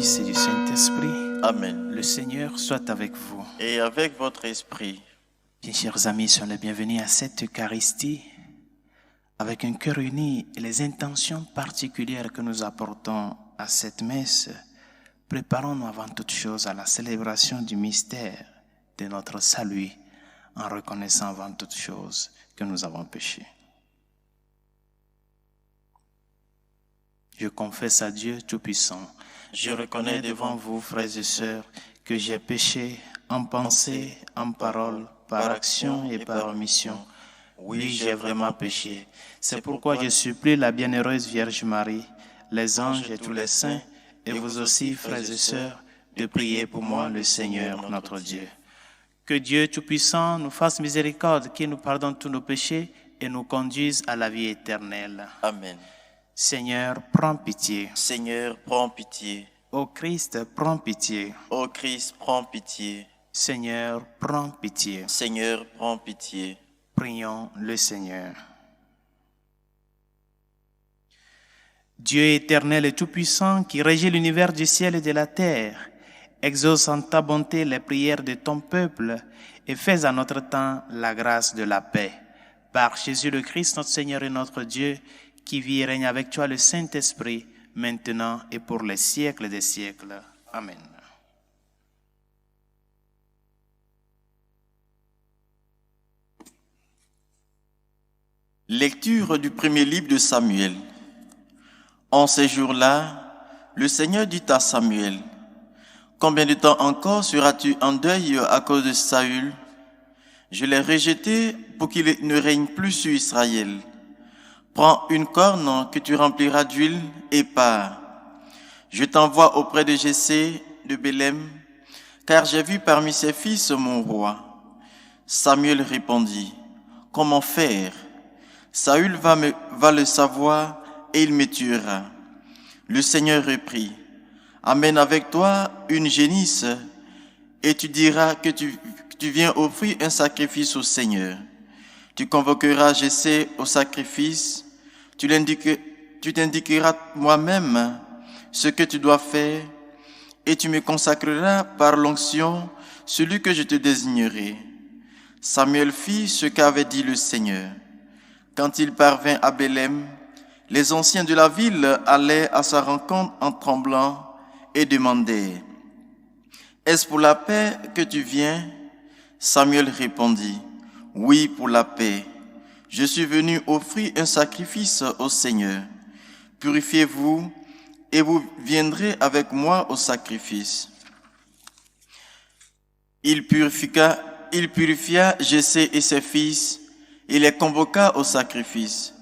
Fils et du Saint-Esprit. Amen. Le Seigneur soit avec vous. Et avec votre esprit. Bien, chers amis, soyez les bienvenus à cette Eucharistie avec un cœur uni et les intentions particulières que nous apportons à cette messe. Préparons-nous avant toute chose à la célébration du mystère de notre salut en reconnaissant avant toute chose que nous avons péché. Je confesse à Dieu Tout-Puissant. Je reconnais devant vous, frères et sœurs, que j'ai péché en pensée, en parole, par action et par omission. Oui, j'ai vraiment péché. C'est pourquoi je supplie la bienheureuse Vierge Marie, les anges et tous les saints, et vous aussi, frères et sœurs, de prier pour moi, le Seigneur, notre Dieu. Que Dieu Tout-Puissant nous fasse miséricorde, qu'il nous pardonne tous nos péchés et nous conduise à la vie éternelle. Amen. Seigneur, prends pitié. Seigneur, prends pitié. Ô Christ, prends pitié. Ô Christ, prends pitié. Seigneur, prends pitié. Seigneur, prends pitié. Prions le Seigneur. Dieu éternel et tout-puissant, qui régit l'univers du ciel et de la terre, exauce en ta bonté les prières de ton peuple et fais à notre temps la grâce de la paix. Par Jésus le Christ, notre Seigneur et notre Dieu, qui vit et règne avec toi le Saint-Esprit, maintenant et pour les siècles des siècles. Amen. Lecture du premier livre de Samuel. En ces jours-là, le Seigneur dit à Samuel, « Combien de temps encore seras-tu en deuil à cause de Saül? Je l'ai rejeté pour qu'il ne règne plus sur Israël. Prends une corne que tu rempliras d'huile et pars. Je t'envoie auprès de Jessé de Bélem, car j'ai vu parmi ses fils mon roi. » Samuel répondit, « Comment faire? Saül va le savoir et il me tuera. » Le Seigneur reprit, « Amène avec toi une génisse et tu diras que tu viens offrir un sacrifice au Seigneur. Tu convoqueras Jessé au sacrifice, tu t'indiqueras moi-même ce que tu dois faire et tu me consacreras par l'onction celui que je te désignerai. » Samuel fit ce qu'avait dit le Seigneur. Quand il parvint à Bélem, les anciens de la ville allaient à sa rencontre en tremblant et demandaient, « Est-ce pour la paix que tu viens? » Samuel répondit, « Oui, pour la paix. Je suis venu offrir un sacrifice au Seigneur. Purifiez-vous et vous viendrez avec moi au sacrifice. » Il purifia Jessé et ses fils et les convoqua au sacrifice.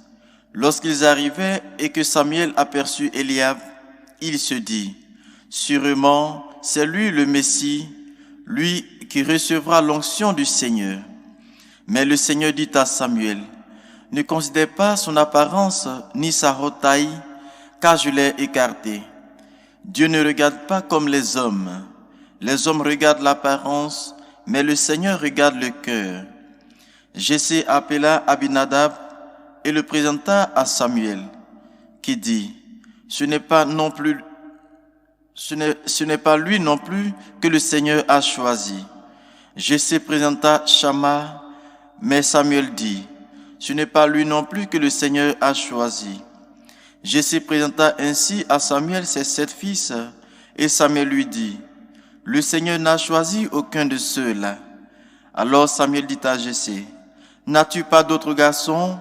Lorsqu'ils arrivaient et que Samuel aperçut Eliab, il se dit, « Sûrement, c'est lui le Messie, lui qui recevra l'onction du Seigneur. » Mais le Seigneur dit à Samuel, « Ne considère pas son apparence ni sa haute taille, car je l'ai écarté. Dieu ne regarde pas comme les hommes. Les hommes regardent l'apparence, mais le Seigneur regarde le cœur. » Jessé appela Abinadab et le présenta à Samuel, qui dit, « Ce n'est pas lui non plus que le Seigneur a choisi. » Jessé présenta Shama, mais Samuel dit, « Ce n'est pas lui non plus que le Seigneur a choisi. » Jessé présenta ainsi à Samuel ses 7 fils, et Samuel lui dit, « Le Seigneur n'a choisi aucun de ceux-là. » Alors Samuel dit à Jessé, « N'as-tu pas d'autres garçons? »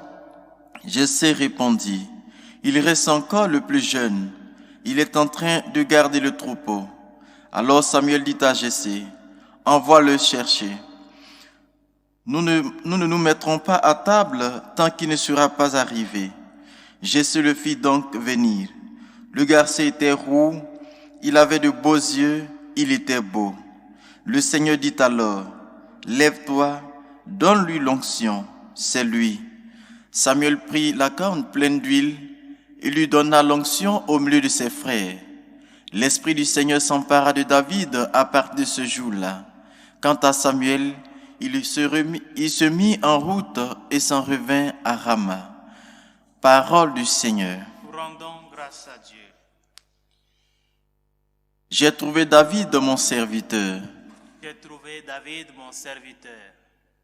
Jessé répondit, « Il reste encore le plus jeune. Il est en train de garder le troupeau. » Alors Samuel dit à Jessé, « Envoie-le chercher. Nous ne nous mettrons pas à table tant qu'il ne sera pas arrivé. » Jessé le fit donc venir. Le garçon était roux, il avait de beaux yeux, il était beau. Le Seigneur dit alors, « Lève-toi, donne-lui l'onction, c'est lui. » Samuel prit la corne pleine d'huile et lui donna l'onction au milieu de ses frères. L'Esprit du Seigneur s'empara de David à partir de ce jour-là. Quant à Samuel, il se mit en route et s'en revint à Rama. Parole du Seigneur. Rendons grâce à Dieu. J'ai trouvé David, mon serviteur. J'ai trouvé David, mon serviteur.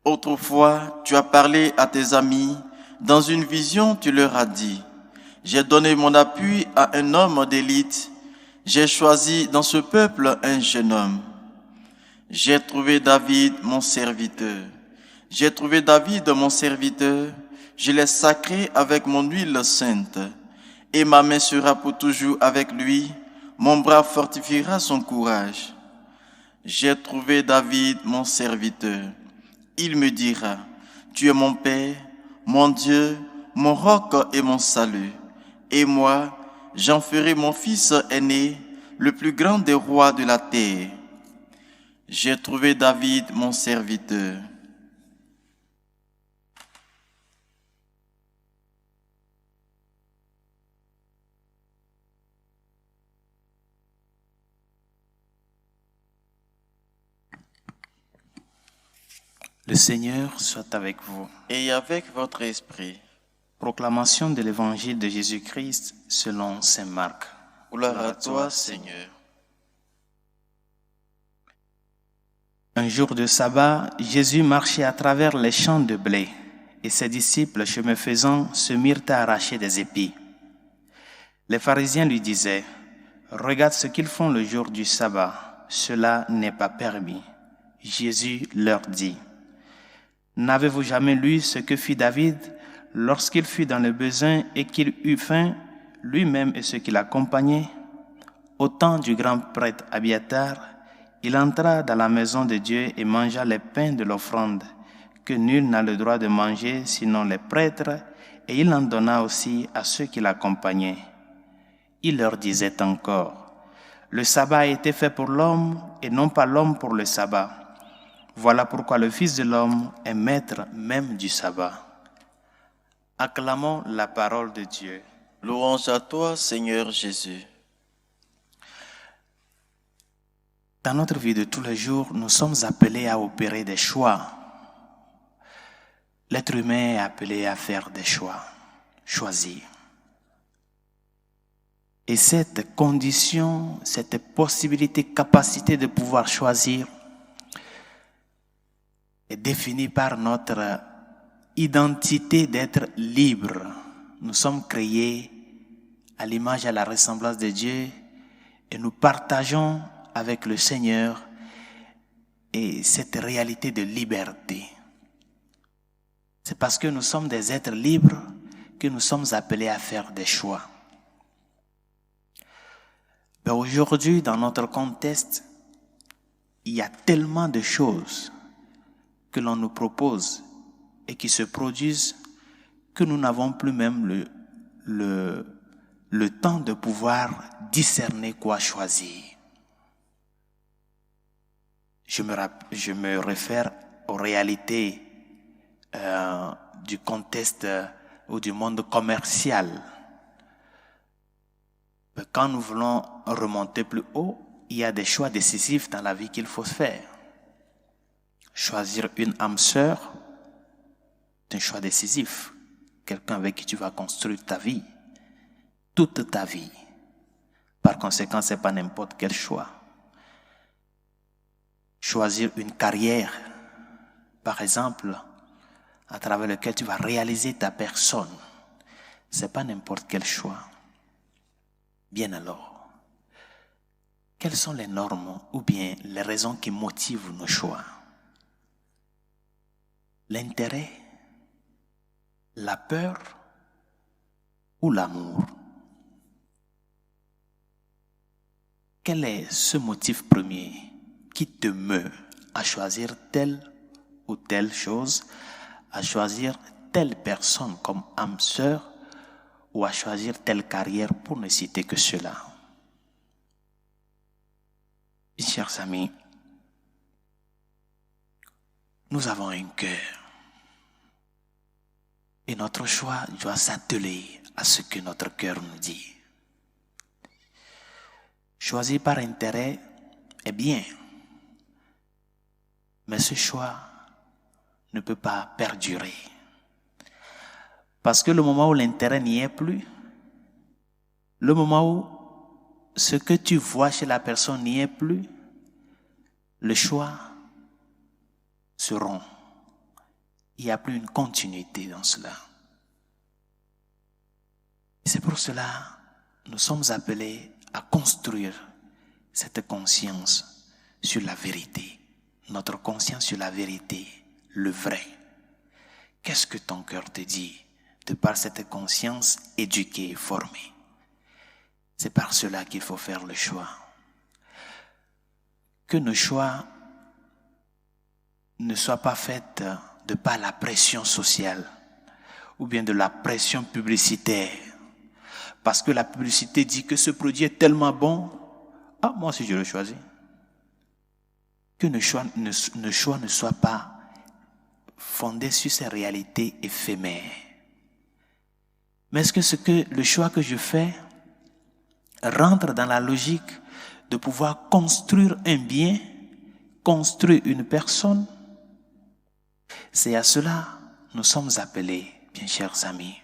Autrefois, tu as parlé à tes amis. Dans une vision, tu leur as dit, j'ai donné mon appui à un homme d'élite. J'ai choisi dans ce peuple un jeune homme. J'ai trouvé David, mon serviteur. J'ai trouvé David, mon serviteur. Je l'ai sacré avec mon huile sainte. Et ma main sera pour toujours avec lui. Mon bras fortifiera son courage. J'ai trouvé David, mon serviteur. Il me dira, tu es mon Père, mon Dieu, mon roc et mon salut. Et moi, j'en ferai mon fils aîné, le plus grand des rois de la terre. J'ai trouvé David, mon serviteur. Le Seigneur soit avec vous. Et avec votre esprit. Proclamation de l'Évangile de Jésus-Christ selon saint Marc. Gloire à toi, Seigneur. Un jour de sabbat, Jésus marchait à travers les champs de blé, et ses disciples, chemin faisant, se mirent à arracher des épis. Les pharisiens lui disaient, « Regarde ce qu'ils font le jour du sabbat, cela n'est pas permis. » Jésus leur dit, « N'avez-vous jamais lu ce que fit David lorsqu'il fut dans le besoin et qu'il eut faim, lui-même et ceux qui l'accompagnaient? Au temps du grand prêtre Abiatar, il entra dans la maison de Dieu et mangea les pains de l'offrande, que nul n'a le droit de manger sinon les prêtres, et il en donna aussi à ceux qui l'accompagnaient. Il leur disait encore, « Le sabbat a été fait pour l'homme et non pas l'homme pour le sabbat. Voilà pourquoi le Fils de l'homme est maître même du sabbat. » Acclamons la parole de Dieu. Louange à toi, Seigneur Jésus. Dans notre vie de tous les jours, nous sommes appelés à opérer des choix. L'être humain est appelé à faire des choix, choisir. Et cette condition, cette possibilité, capacité de pouvoir choisir est définie par notre identité d'être libre. Nous sommes créés à l'image et à la ressemblance de Dieu et nous partageons avec le Seigneur et cette réalité de liberté. C'est parce que nous sommes des êtres libres que nous sommes appelés à faire des choix. Mais aujourd'hui, dans notre contexte, il y a tellement de choses que l'on nous propose et qui se produisent que nous n'avons plus même le temps de pouvoir discerner quoi choisir. Je me réfère aux réalités du contexte ou du monde commercial. Mais quand nous voulons remonter plus haut, il y a des choix décisifs dans la vie qu'il faut faire. Choisir une âme sœur, c'est un choix décisif. Quelqu'un avec qui tu vas construire ta vie, toute ta vie. Par conséquent, ce n'est pas n'importe quel choix. Choisir une carrière, par exemple, à travers lequel tu vas réaliser ta personne, ce n'est pas n'importe quel choix. Bien alors, quelles sont les normes ou bien les raisons qui motivent nos choix? L'intérêt, la peur ou l'amour? Quel est ce motif premier qui te meut à choisir telle ou telle chose, à choisir telle personne comme âme sœur ou à choisir telle carrière pour ne citer que cela? Chers amis, nous avons un cœur et notre choix doit s'atteler à ce que notre cœur nous dit. Choisir par intérêt est bien, mais ce choix ne peut pas perdurer. Parce que le moment où l'intérêt n'y est plus, le moment où ce que tu vois chez la personne n'y est plus, le choix se rompt. Il n'y a plus une continuité dans cela. Et c'est pour cela que nous sommes appelés à construire cette conscience sur la vérité. Notre conscience sur la vérité, le vrai. Qu'est-ce que ton cœur te dit de par cette conscience éduquée et formée? C'est par cela qu'il faut faire le choix. Que nos choix ne soient pas faits de par la pression sociale ou bien de la pression publicitaire. Parce que la publicité dit que ce produit est tellement bon, ah, moi aussi je le choisis. Que nos choix ne soient pas fondés sur ces réalités éphémères. Mais est-ce que le choix que je fais rentre dans la logique de pouvoir construire un bien, construire une personne? C'est à cela que nous sommes appelés, bien chers amis.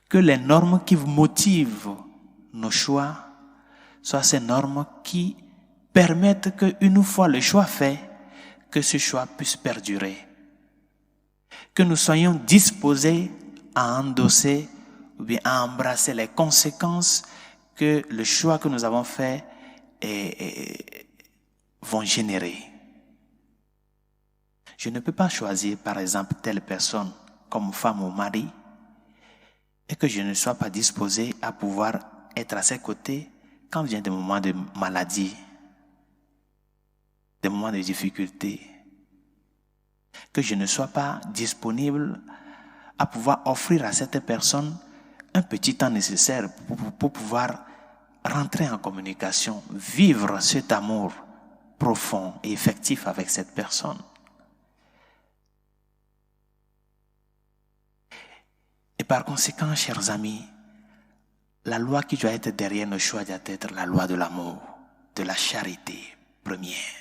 Que les normes qui motivent nos choix soient ces normes qui permettent qu'une fois le choix fait, que ce choix puisse perdurer. Que nous soyons disposés à endosser ou bien à embrasser les conséquences que le choix que nous avons fait vont générer. Je ne peux pas choisir, par exemple, telle personne comme femme ou mari et que je ne sois pas disposé à pouvoir être à ses côtés quand vient des moments de maladie, des moments de difficulté. Que je ne sois pas disponible à pouvoir offrir à cette personne un petit temps nécessaire pour pouvoir rentrer en communication, vivre cet amour profond et effectif avec cette personne. Et par conséquent, chers amis, la loi qui doit être derrière nos choix doit être la loi de l'amour, de la charité première.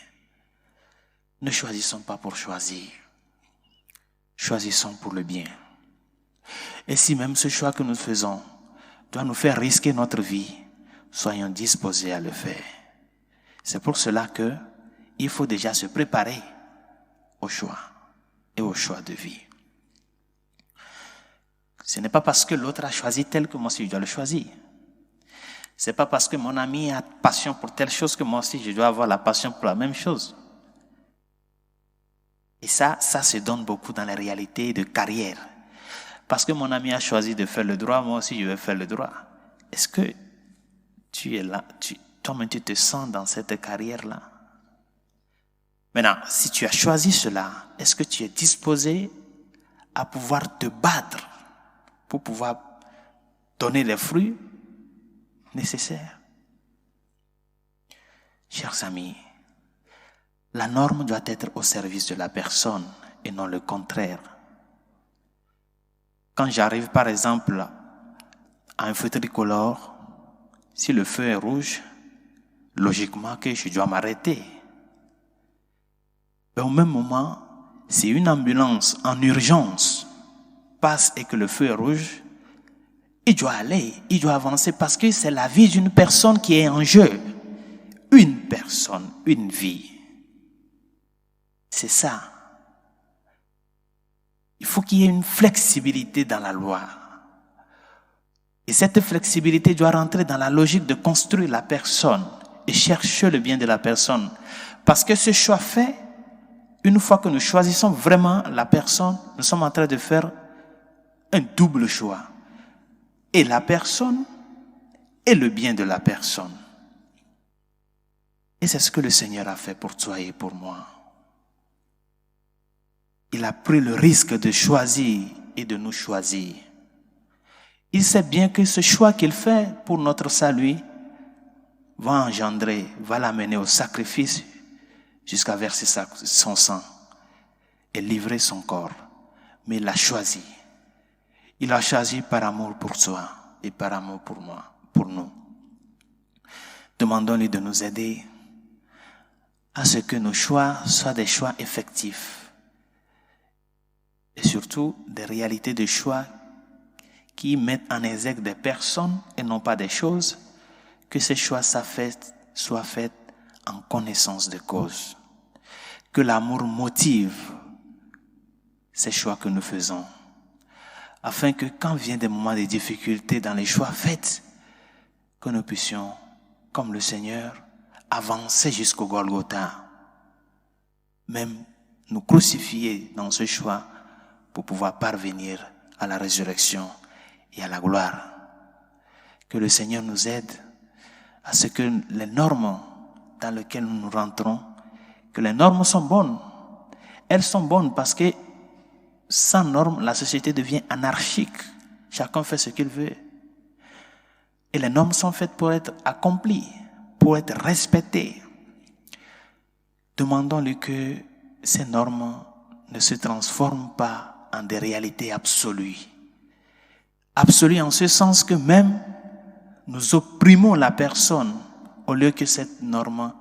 Ne choisissons pas pour choisir, choisissons pour le bien. Et si même ce choix que nous faisons doit nous faire risquer notre vie, soyons disposés à le faire. C'est pour cela qu'il faut déjà se préparer au choix et au choix de vie. Ce n'est pas parce que l'autre a choisi tel que moi aussi je dois le choisir. Ce n'est pas parce que mon ami a passion pour telle chose que moi aussi je dois avoir la passion pour la même chose. Et ça se donne beaucoup dans les réalités de carrière. Parce que mon ami a choisi de faire le droit, moi aussi je vais faire le droit. Est-ce que tu es là, toi-même tu te sens dans cette carrière-là? Maintenant, si tu as choisi cela, est-ce que tu es disposé à pouvoir te battre pour pouvoir donner les fruits nécessaires? Chers amis, la norme doit être au service de la personne et non le contraire. Quand j'arrive par exemple à un feu tricolore, si le feu est rouge, logiquement que je dois m'arrêter. Mais au même moment, si une ambulance en urgence passe et que le feu est rouge, il doit aller, il doit avancer parce que c'est la vie d'une personne qui est en jeu. Une personne, une vie. C'est ça. Il faut qu'il y ait une flexibilité dans la loi. Et cette flexibilité doit rentrer dans la logique de construire la personne et chercher le bien de la personne. Parce que ce choix fait, une fois que nous choisissons vraiment la personne, nous sommes en train de faire un double choix. Et la personne et le bien de la personne. Et c'est ce que le Seigneur a fait pour toi et pour moi. Il a pris le risque de choisir et de nous choisir. Il sait bien que ce choix qu'il fait pour notre salut va engendrer, va l'amener au sacrifice jusqu'à verser son sang et livrer son corps. Mais il l'a choisi. Il a choisi par amour pour toi et par amour pour moi, pour nous. Demandons-lui de nous aider à ce que nos choix soient des choix effectifs. Et surtout, des réalités de choix qui mettent en exergue des personnes et non pas des choses, que ces choix soient faits en connaissance de cause. Que l'amour motive ces choix que nous faisons, afin que quand viennent des moments de difficulté dans les choix faits, que nous puissions, comme le Seigneur, avancer jusqu'au Golgotha, même nous crucifier dans ce choix pour pouvoir parvenir à la résurrection et à la gloire. Que le Seigneur nous aide à ce que les normes dans lesquelles nous rentrons, que les normes sont bonnes. Elles sont bonnes parce que sans normes, la société devient anarchique. Chacun fait ce qu'il veut. Et les normes sont faites pour être accomplies, pour être respectées. Demandons-lui que ces normes ne se transforment pas en des réalités absolues. Absolues en ce sens que même nous opprimons la personne au lieu que cette norme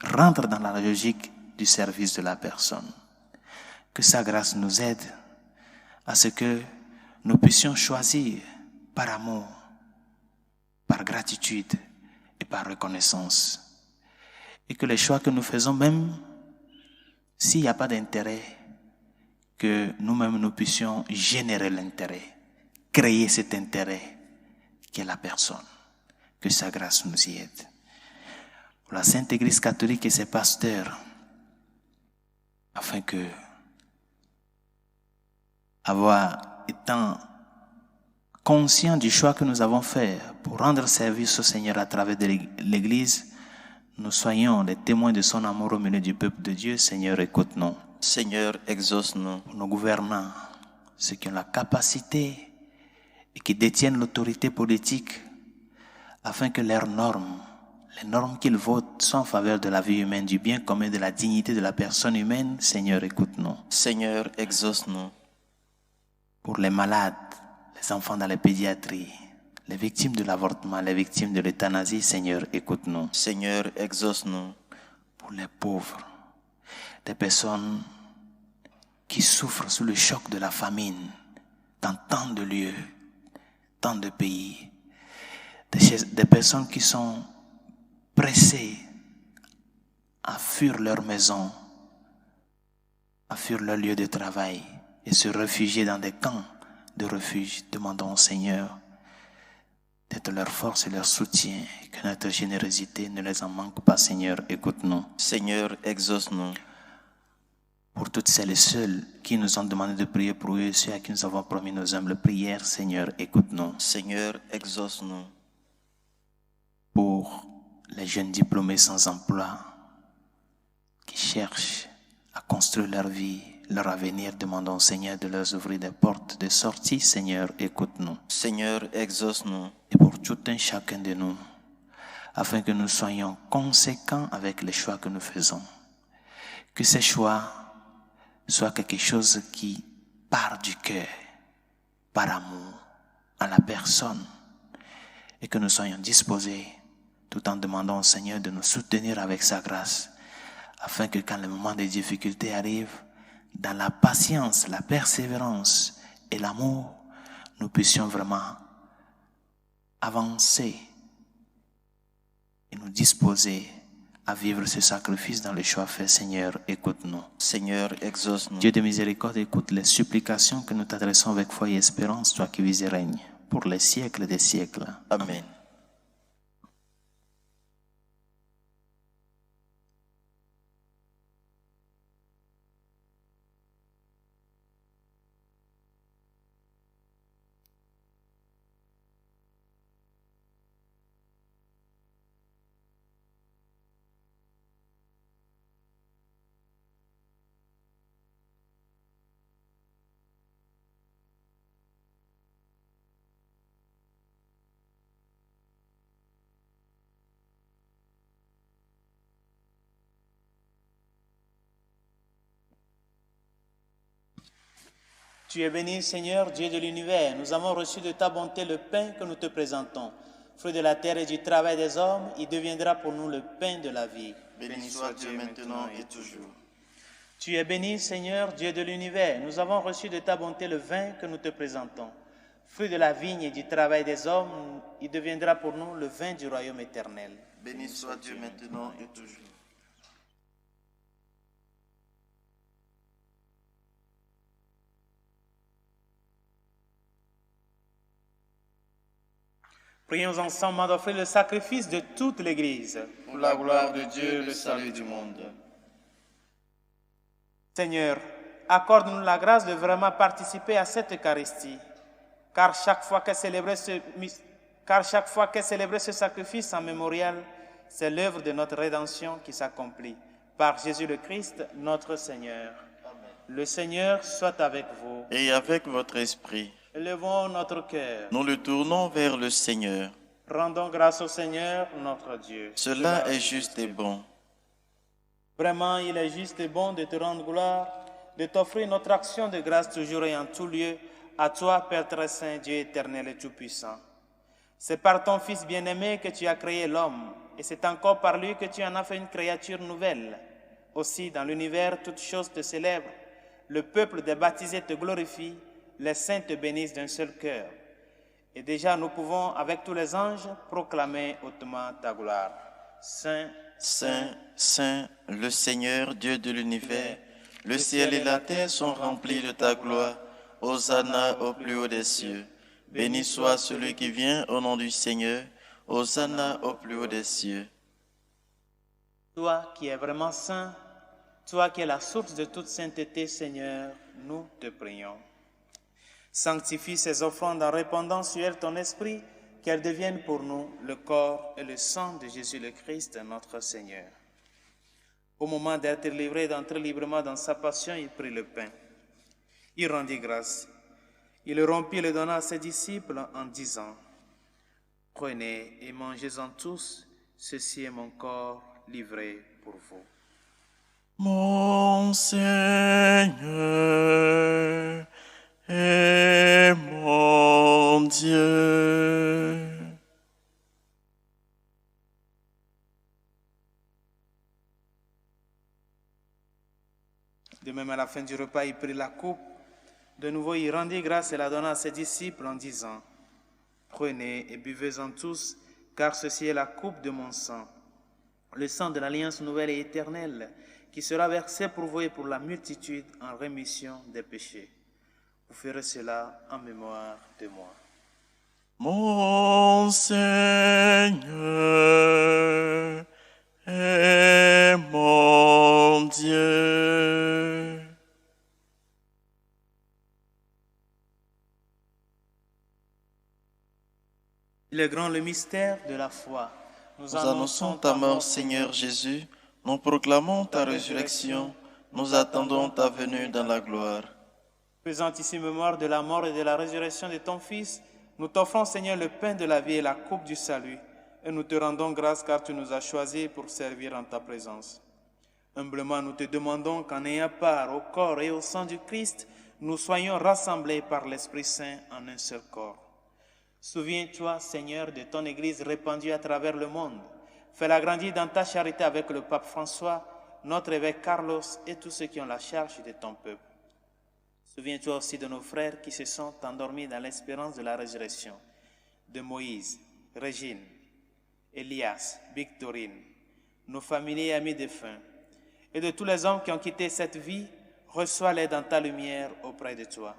rentre dans la logique du service de la personne. Que sa grâce nous aide à ce que nous puissions choisir par amour, par gratitude et par reconnaissance. Et que les choix que nous faisons, même s'il n'y a pas d'intérêt, que nous-mêmes nous puissions générer l'intérêt, créer cet intérêt qui est la personne. Que sa grâce nous y aide. Pour la Sainte Église catholique et ses pasteurs, afin que, étant conscients du choix que nous avons fait pour rendre service au Seigneur à travers de l'Église, nous soyons les témoins de son amour au milieu du peuple de Dieu. Seigneur, écoute-nous. Seigneur, exauce-nous. Pour nos gouvernants, ceux qui ont la capacité et qui détiennent l'autorité politique, afin que leurs normes, les normes qu'ils votent, soient en faveur de la vie humaine, du bien commun, de la dignité de la personne humaine. Seigneur, écoute-nous. Seigneur, exauce-nous. Pour les malades, les enfants dans les pédiatries, les victimes de l'avortement, les victimes de l'euthanasie, Seigneur, écoute-nous. Seigneur, exauce-nous. Pour les pauvres, des personnes qui souffrent sous le choc de la famine, dans tant de lieux, tant de pays, des personnes qui sont pressées à fuir leur maison, à fuir leur lieu de travail et se réfugier dans des camps de refuge. Demandons au Seigneur d'être leur force et leur soutien, et que notre générosité ne les en manque pas. Seigneur, écoute-nous. Seigneur, exauce-nous. Pour toutes celles et ceux qui nous ont demandé de prier pour eux, ceux à qui nous avons promis nos humbles prières, Seigneur, écoute-nous. Seigneur, exauce-nous. Pour les jeunes diplômés sans emploi qui cherchent à construire leur vie, leur avenir, demandons au Seigneur de leur ouvrir des portes de sortie. Seigneur, écoute-nous. Seigneur, exauce-nous. Et pour tout un chacun de nous, afin que nous soyons conséquents avec les choix que nous faisons. Que ces choix soient quelque chose qui part du cœur, par amour à la personne, et que nous soyons disposés, tout en demandant au Seigneur de nous soutenir avec sa grâce, afin que quand le moment des difficultés arrive, dans la patience, la persévérance et l'amour, nous puissions vraiment avancer et nous disposer à vivre ce sacrifice dans le choix fait. Seigneur, écoute-nous. Seigneur, exauce-nous. Dieu de miséricorde, écoute les supplications que nous t'adressons avec foi et espérance, toi qui vis et règnes pour les siècles des siècles. Amen. Tu es béni, Seigneur, Dieu de l'univers. Nous avons reçu de ta bonté le pain que nous te présentons. Fruit de la terre et du travail des hommes, il deviendra pour nous le pain de la vie. Béni soit Dieu maintenant et toujours. Tu es béni, Seigneur, Dieu de l'univers. Nous avons reçu de ta bonté le vin que nous te présentons. Fruit de la vigne et du travail des hommes, il deviendra pour nous le vin du royaume éternel. Béni soit Dieu maintenant et toujours. Prions ensemble d'offrir le sacrifice de toute l'Église. Pour la gloire de Dieu, le salut du monde. Seigneur, accorde-nous la grâce de vraiment participer à cette Eucharistie, car chaque fois qu'est célébré ce sacrifice en mémorial, c'est l'œuvre de notre rédemption qui s'accomplit. Par Jésus le Christ, notre Seigneur. Amen. Le Seigneur soit avec vous. Et avec votre esprit. Élevons notre cœur. Nous le tournons vers le Seigneur. Rendons grâce au Seigneur, notre Dieu. Cela est juste et bon. Vraiment, il est juste et bon de te rendre gloire, de t'offrir notre action de grâce toujours et en tout lieu, à toi, Père très saint, Dieu éternel et tout-puissant. C'est par ton Fils bien-aimé que tu as créé l'homme, et c'est encore par lui que tu en as fait une créature nouvelle. Aussi, dans l'univers, toutes choses te célèbrent. Le peuple des baptisés te glorifie, les saints te bénissent d'un seul cœur. Et déjà, nous pouvons, avec tous les anges, proclamer hautement ta gloire. Saint, Saint, Saint, le Seigneur, Dieu de l'univers, le ciel et la terre sont remplis de ta gloire. Hosanna au plus haut des cieux. Béni soit celui qui vient au nom du Seigneur. Hosanna au plus haut des cieux. Toi qui es vraiment saint, toi qui es la source de toute sainteté, Seigneur, nous te prions. Sanctifie ces offrandes en répandant sur elles ton esprit, qu'elles deviennent pour nous le corps et le sang de Jésus le Christ, notre Seigneur. Au moment d'être livré et d'entrer librement dans sa passion, il prit le pain. Il rendit grâce. Il le rompit et le donna à ses disciples en disant, « Prenez et mangez-en tous, ceci est mon corps livré pour vous. » Mon Seigneur et mon Dieu. De même, à la fin du repas, il prit la coupe. De nouveau, il rendit grâce et la donna à ses disciples en disant, « Prenez et buvez-en tous, car ceci est la coupe de mon sang, le sang de l'alliance nouvelle et éternelle, qui sera versé pour vous et pour la multitude en rémission des péchés. Vous ferez cela en mémoire de moi. » Mon Seigneur et mon Dieu. Il est grand le mystère de la foi. Nous annonçons ta mort, Seigneur Jésus. Nous proclamons ta résurrection. Nous attendons ta venue dans la gloire. Faisant ici mémoire de la mort et de la résurrection de ton Fils, nous t'offrons, Seigneur, le pain de la vie et la coupe du salut, et nous te rendons grâce car tu nous as choisis pour servir en ta présence. Humblement, nous te demandons qu'en ayant part au corps et au sang du Christ, nous soyons rassemblés par l'Esprit Saint en un seul corps. Souviens-toi, Seigneur, de ton Église répandue à travers le monde. Fais-la grandir dans ta charité avec le pape François, notre évêque Carlos et tous ceux qui ont la charge de ton peuple. Souviens-toi aussi de nos frères qui se sont endormis dans l'espérance de la résurrection, de Moïse, Régine, Elias, Victorine, nos familiers et amis défunts, et de tous les hommes qui ont quitté cette vie, reçois-les dans ta lumière auprès de toi.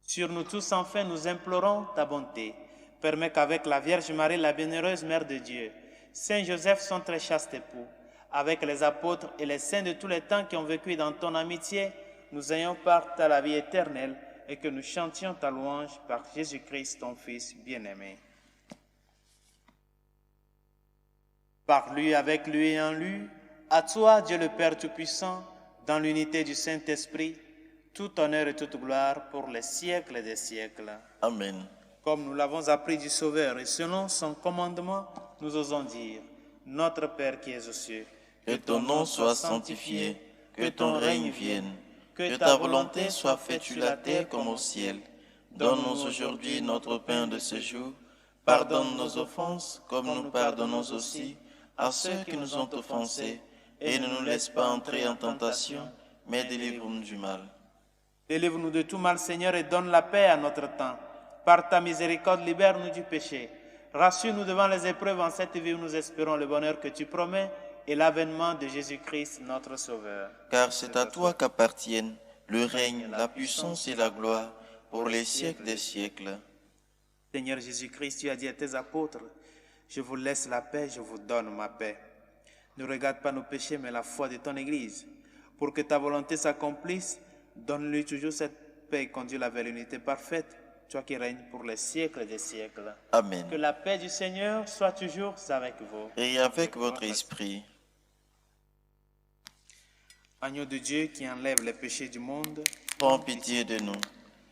Sur nous tous, enfin, nous implorons ta bonté. Permets qu'avec la Vierge Marie, la bienheureuse Mère de Dieu, Saint Joseph, son très chaste époux, avec les apôtres et les saints de tous les temps qui ont vécu dans ton amitié, nous ayons part à la vie éternelle et que nous chantions ta louange par Jésus-Christ, ton Fils bien-aimé. Par lui, avec lui et en lui, à toi, Dieu le Père Tout-Puissant, dans l'unité du Saint-Esprit, tout honneur et toute gloire pour les siècles des siècles. Amen. Comme nous l'avons appris du Sauveur et selon son commandement, nous osons dire, Notre Père qui es aux cieux, que ton nom soit sanctifié, que ton règne vienne, que ta volonté soit faite sur la terre comme au ciel. Donne-nous aujourd'hui notre pain de ce jour. Pardonne nos offenses, comme nous pardonnons aussi à ceux qui nous ont offensés. Et ne nous laisse pas entrer en tentation, mais délivre-nous du mal. Délivre-nous de tout mal, Seigneur, et donne la paix à notre temps. Par ta miséricorde, libère-nous du péché. Rassure-nous devant les épreuves en cette vie où nous espérons le bonheur que tu promets et l'avènement de Jésus-Christ, notre Sauveur. Car c'est à toi qu'appartiennent le règne, la puissance et la gloire pour les siècles des siècles. Seigneur Jésus-Christ, tu as dit à tes apôtres, je vous laisse la paix, je vous donne ma paix. Ne regarde pas nos péchés, mais la foi de ton Église. Pour que ta volonté s'accomplisse, donne-lui toujours cette paix et conduis-la vers l'unité parfaite, toi qui règnes pour les siècles des siècles. Amen. Que la paix du Seigneur soit toujours avec vous. Et avec votre esprit. Agneau de Dieu qui enlève les péchés du monde, Prends pitié de nous.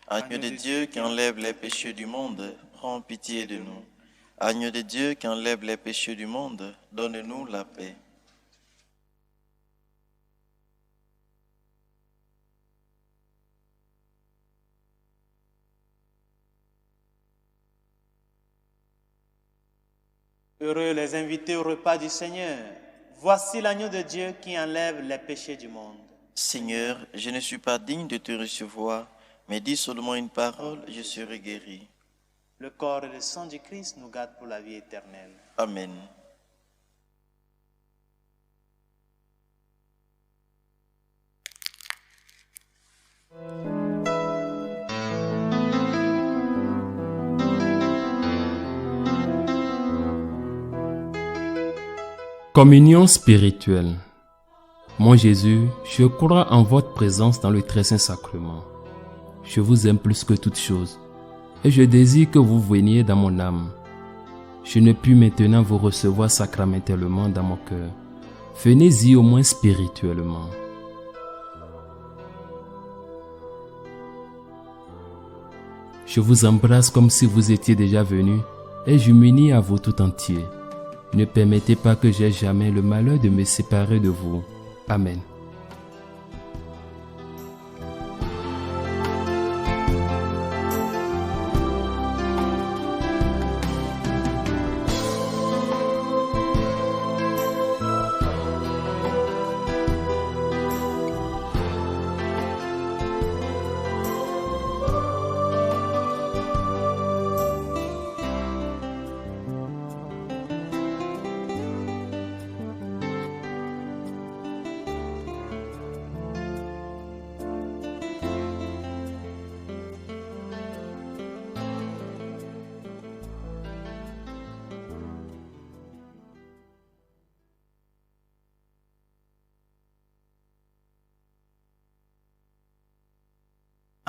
Agneau de Dieu qui enlève les péchés du monde, prends pitié de nous. Agneau de Dieu qui enlève les péchés du monde, donne-nous la paix. heureux les invités au repas du Seigneur. Voici l'agneau de Dieu qui enlève les péchés du monde. Seigneur, je ne suis pas digne de te recevoir, mais dis seulement une parole, je serai guéri. Le corps et le sang du Christ nous gardent pour la vie éternelle. Amen. Communion spirituelle. Mon Jésus, je crois en votre présence dans le très saint sacrement. Je vous aime plus que toute chose et je désire que vous veniez dans mon âme. Je ne puis maintenant vous recevoir sacramentellement dans mon cœur. Venez-y au moins spirituellement. Je vous embrasse comme si vous étiez déjà venu et je m'unis à vous tout entier. Ne permettez pas que j'aie jamais le malheur de me séparer de vous. Amen.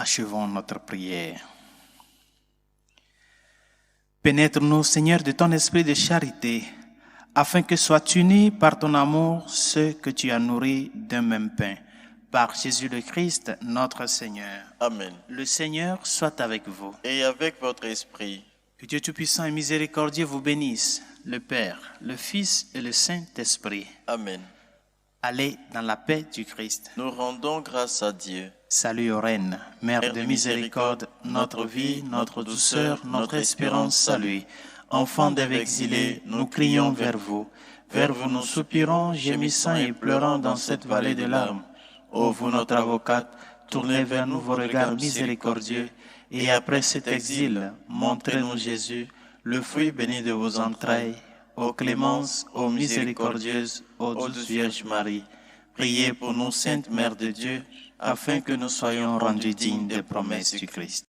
Achevons notre prière. Pénètre-nous, Seigneur, de ton esprit de charité, afin que soient unis par ton amour ceux que tu as nourris d'un même pain. Par Jésus le Christ, notre Seigneur. Amen. Le Seigneur soit avec vous. Et avec votre esprit. Que Dieu Tout-Puissant et Miséricordieux vous bénisse, le Père, le Fils et le Saint-Esprit. Amen. Allez dans la paix du Christ. Nous rendons grâce à Dieu. Salut aux reines, Mère de miséricorde, notre vie, notre douceur, notre espérance, salut. Enfants d'Ève exilés, nous crions vers vous. Vers vous nous soupirons, gémissant et pleurant dans cette vallée de larmes. Ô vous notre avocate, tournez vers nous vos regards miséricordieux, et après cet exil, montrez-nous Jésus, le fruit béni de vos entrailles. Ô clémence, ô miséricordieuse, ô douce Vierge Marie, priez pour nous, Sainte Mère de Dieu, afin que nous soyons rendus dignes des promesses du Christ.